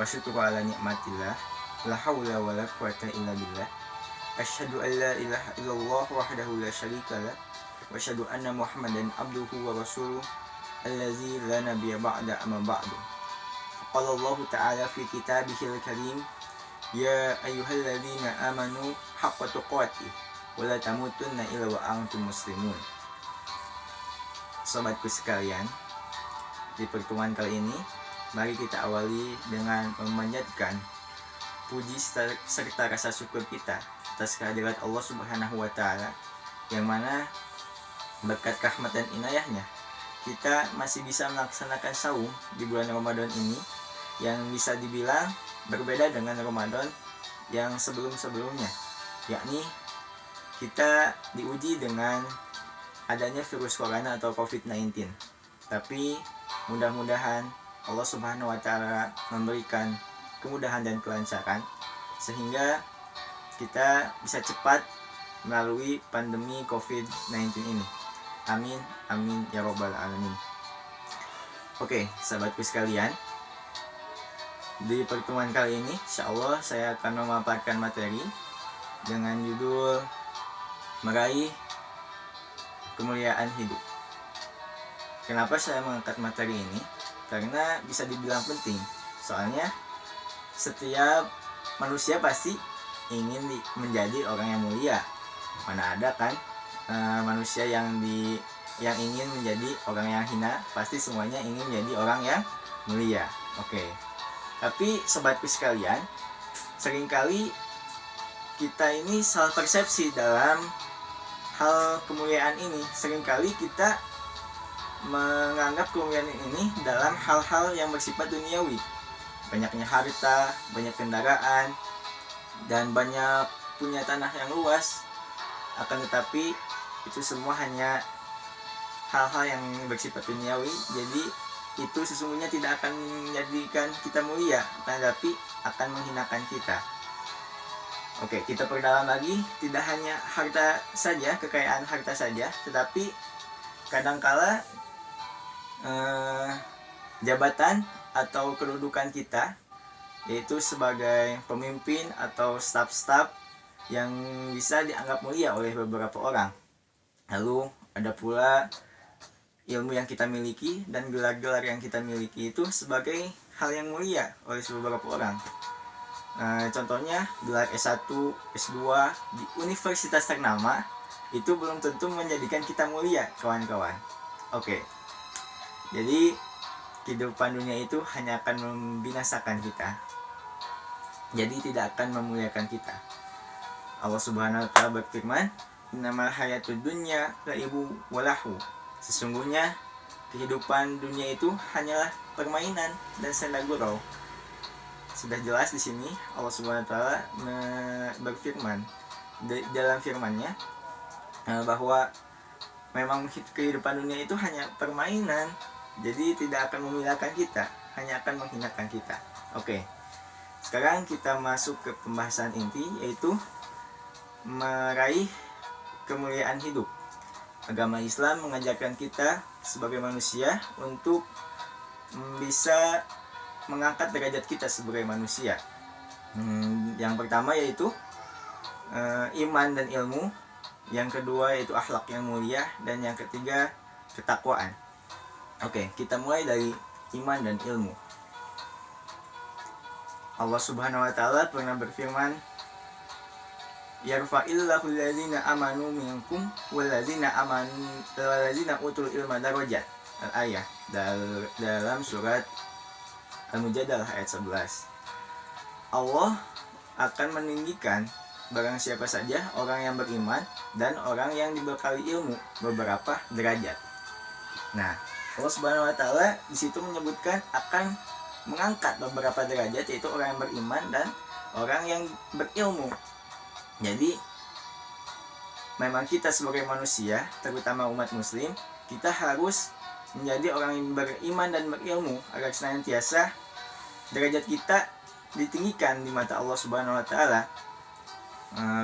wa syukru ala nikmatillah, la haula wa la quwata illa billah. Asyhadu an la ilaha illallah wahdahu la syarikalah, wa asyhadu anna Muhammadan abduhu wa rasuluh allazi la nabiyya ba'da amma ba'du. Qala Allah ta'ala fi kitabihil karim, ya ayyuhalladzina amanu haqqa tuqatih wa la tamutunna illa wa antum muslimun. Sobatku sekalian, di pertemuan kali ini mari kita awali dengan memanjatkan puji serta rasa syukur kita atas kehadirat Allah Subhanahu wa Ta'ala, yang mana berkat rahmat dan inayahnya kita masih bisa melaksanakan saum di bulan Ramadan ini, yang bisa dibilang berbeda dengan Ramadan yang sebelum-sebelumnya, yakni kita diuji dengan adanya virus corona atau COVID-19. Tapi mudah-mudahan Allah Subhanahu wa Ta'ala memberikan kemudahan dan kelancaran sehingga kita bisa cepat melalui pandemi COVID-19 ini. Amin, amin ya robbal alamin. Oke, sahabatku sekalian, di pertemuan kali ini insyaallah saya akan memaparkan materi dengan judul meraih kemuliaan hidup. Kenapa saya mengangkat materi ini? Karena bisa dibilang penting. Soalnya setiap manusia pasti ingin menjadi orang yang mulia. Mana ada kan manusia yang ingin menjadi orang yang hina? Pasti semuanya ingin menjadi orang yang mulia. Oke. Tapi sobatku sekalian, seringkali kita ini salah persepsi dalam hal kemuliaan ini. Seringkali kita menganggap kemuliaan ini dalam hal-hal yang bersifat duniawi, banyaknya harta, banyak kendaraan, dan banyak punya tanah yang luas. Akan tetapi itu semua hanya hal-hal yang bersifat duniawi, jadi itu sesungguhnya tidak akan menjadikan kita mulia, tetapi akan menghinakan kita. Oke, kita perdalam lagi. Tidak hanya harta saja, kekayaan harta saja, tetapi kadangkala jabatan atau kedudukan kita, yaitu sebagai pemimpin atau staf-staf yang bisa dianggap mulia oleh beberapa orang. Lalu ada pula ilmu yang kita miliki dan gelar-gelar yang kita miliki itu sebagai hal yang mulia oleh beberapa orang. Contohnya gelar S1, S2 di universitas ternama itu belum tentu menjadikan kita mulia, kawan-kawan. Oke. Jadi kehidupan dunia itu hanya akan membinasakan kita, jadi tidak akan memuliakan kita. Allah Subhanahu wa Ta'ala berfirman, innamal hayatud dunya laibu walahu. Sesungguhnya kehidupan dunia itu hanyalah permainan dan senda gurau. Sudah jelas di sini Allah Subhanahu wa Ta'ala berfirman dalam firman-Nya bahwa memang kehidupan dunia itu hanya permainan, jadi tidak akan memuliakan kita, hanya akan menghinakan kita. Oke. Sekarang kita masuk ke pembahasan inti, yaitu meraih kemuliaan hidup. Agama Islam mengajarkan kita sebagai manusia untuk bisa mengangkat derajat kita sebagai manusia. Yang pertama yaitu iman dan ilmu, yang kedua yaitu akhlak yang mulia, dan yang ketiga ketakwaan. Oke, kita mulai dari iman dan ilmu. Allah Subhanahu wa Ta'ala pernah berfirman, yarfa'illahu allazina amanu minkum wallazina utul ilma darajat. Al-ayah dalam surat Al-Mujadalah ayat 11. Allah akan meninggikan barang siapa saja orang yang beriman dan orang yang dibekali ilmu beberapa derajat. Nah, Allah Subhanahu wa Ta'ala di situ menyebutkan akan mengangkat beberapa derajat, yaitu orang yang beriman dan orang yang berilmu. Jadi memang kita sebagai manusia, terutama umat muslim, kita harus menjadi orang yang beriman dan berilmu agar senantiasa derajat kita ditinggikan di mata Allah Subhanahu wa Ta'ala.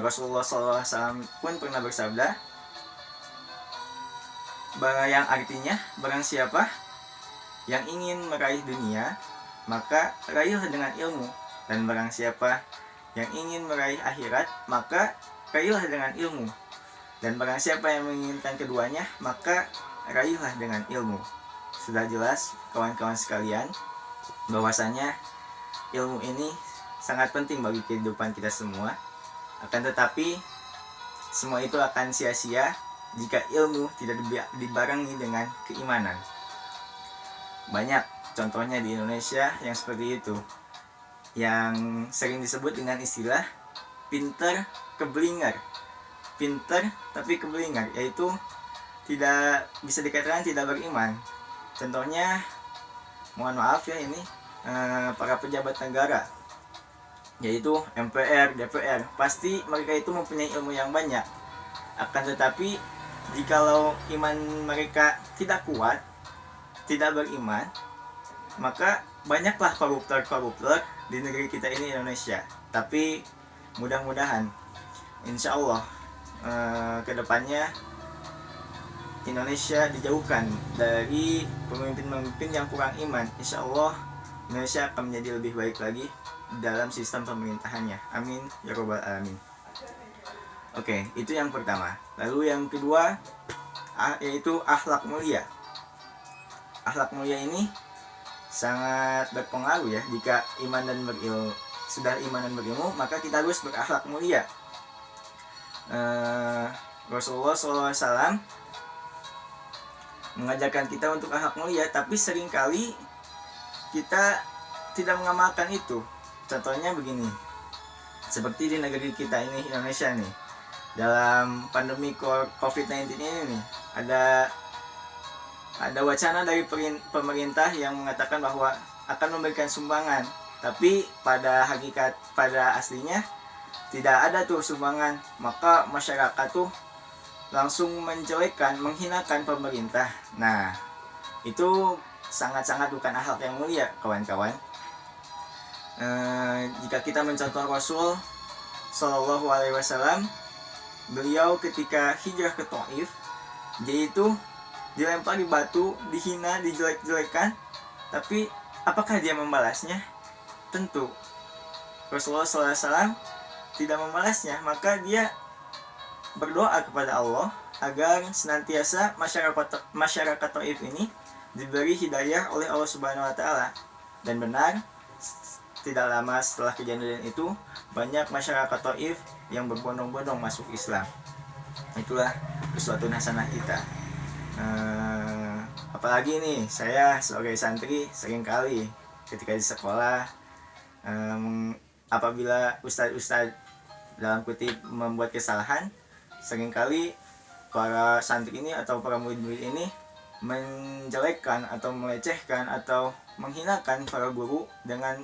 Rasulullah SAW pun pernah bersabda, yang artinya barang siapa yang ingin meraih dunia, maka raihlah dengan ilmu. Dan barang siapa yang ingin meraih akhirat, maka raihlah dengan ilmu. Dan barang siapa yang menginginkan keduanya, maka raihlah dengan ilmu. Sudah jelas kawan-kawan sekalian bahwasanya ilmu ini sangat penting bagi kehidupan kita semua. Akan tetapi semua itu akan sia-sia jika ilmu tidak dibarengi dengan keimanan. Banyak contohnya di Indonesia yang seperti itu, yang sering disebut dengan istilah pinter keblinger. Pinter tapi keblinger, yaitu tidak bisa dikatakan tidak beriman. Contohnya, mohon maaf ya ini, para pejabat negara, yaitu MPR, DPR, pasti mereka itu mempunyai ilmu yang banyak. Akan tetapi jikalau iman mereka tidak kuat, tidak beriman, maka banyaklah koruptor di negeri kita ini, Indonesia. Tapi mudah-mudahan insya Allah kedepannya Indonesia dijauhkan dari pemimpin-pemimpin yang kurang iman. Insya Allah Indonesia akan menjadi lebih baik lagi dalam sistem pemerintahannya. Amin ya robbal alamin. Oke, itu yang pertama. Lalu yang kedua yaitu akhlak mulia. Akhlak mulia ini sangat berpengaruh ya. Jika sudah iman dan berilmu, maka kita harus berakhlak mulia. Rasulullah SAW mengajarkan kita untuk akhlak mulia, tapi seringkali kita tidak mengamalkan itu. Contohnya begini, seperti di negeri kita ini, Indonesia nih, dalam pandemi COVID-19 ini nih, ada wacana dari pemerintah yang mengatakan bahwa akan memberikan sumbangan, tapi pada aslinya tidak ada tuh sumbangan. Maka masyarakat tuh langsung menjelekkan, menghinakan pemerintah. Nah, itu sangat-sangat bukan akhlak yang mulia, kawan-kawan. Jika kita mencontoh Rasul Shallallahu Alaihi Wasallam, beliau ketika hijrah ke Taif, dia itu dilempari batu, dihina, dijelek-jelekan, tapi apakah dia membalasnya? Tentu Rasulullah SAW tidak membalasnya. Maka dia berdoa kepada Allah agar senantiasa masyarakat Taif ini diberi hidayah oleh Allah Subhanahu Wa Taala. Dan benar, tidak lama setelah kejadian itu, banyak masyarakat Taif yang berbondong-bondong masuk Islam. Itulah uswatun hasanah kita. Apalagi nih, saya sebagai santri seringkali ketika di sekolah, apabila ustadz dalam kutip membuat kesalahan, seringkali para santri ini atau para murid-murid ini menjelekkan atau melecehkan atau menghinakan para guru dengan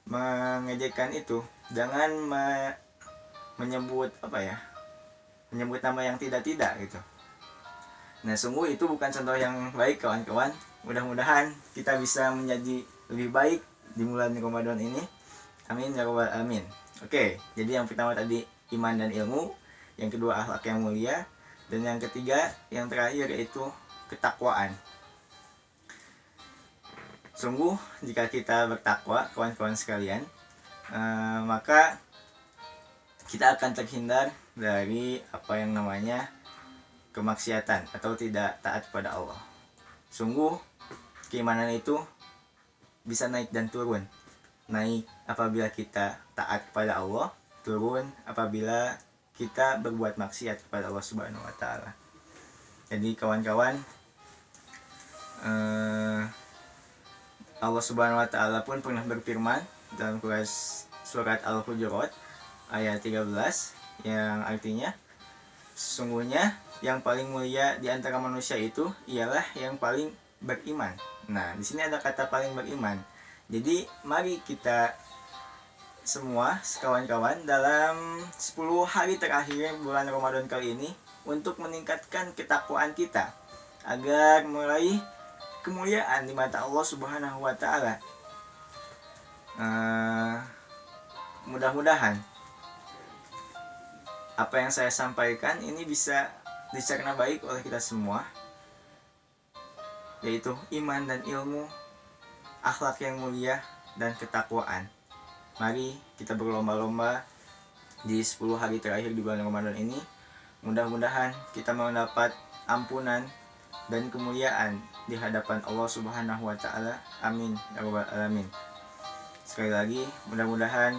mengejekkan itu, dengan menyebut nama yang tidak gitu. Nah, sungguh itu bukan contoh yang baik, kawan-kawan. Mudah-mudahan kita bisa menjadi lebih baik di bulan Ramadan ini. Amin ya rabbal alamin. Oke, jadi yang pertama tadi iman dan ilmu, yang kedua akhlak yang mulia, dan yang ketiga, yang terakhir yaitu ketakwaan. Sungguh jika kita bertakwa, kawan-kawan sekalian, maka kita akan terhindar dari apa yang namanya kemaksiatan atau tidak taat kepada Allah. Sungguh keimanan itu bisa naik dan turun. Naik apabila kita taat kepada Allah, turun apabila kita berbuat maksiat kepada Allah Subhanahu Wa Taala. Jadi kawan-kawan, Allah Subhanahu Wa Taala pun pernah berfirman dalam surat Al-Hujurat ayat 13 yang artinya, sesungguhnya yang paling mulia di antara manusia itu ialah yang paling beriman. Nah, di sini ada kata paling beriman. Jadi mari kita semua kawan-kawan dalam 10 hari terakhir bulan Ramadan kali ini untuk meningkatkan ketakwaan kita agar meraih kemuliaan di mata Allah Subhanahu Wa Taala. Mudah-mudahan apa yang saya sampaikan ini bisa dicerna baik oleh kita semua, yaitu iman dan ilmu, akhlak yang mulia, dan ketakwaan. Mari kita berlomba-lomba di 10 hari terakhir di bulan Ramadan ini. Mudah-mudahan kita mendapat ampunan dan kemuliaan di hadapan Allah Subhanahu wa Ta'ala. Amin ya Rabbal Alamin. Sekali lagi, mudah-mudahan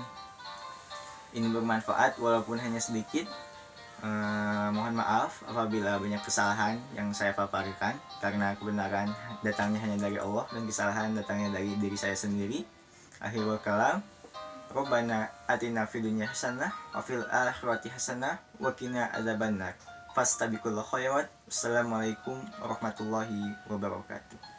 ini bermanfaat walaupun hanya sedikit. Mohon maaf apabila banyak kesalahan yang saya paparkan, karena kebenaran datangnya hanya dari Allah dan kesalahan datangnya dari diri saya sendiri. Akhirul kalam, Rabbana atina fid dunya hasanah wa fil akhirati hasanah wa qina adzabannar. Fastabiqul khairat. Wassalamualaikum warahmatullahi wabarakatuh.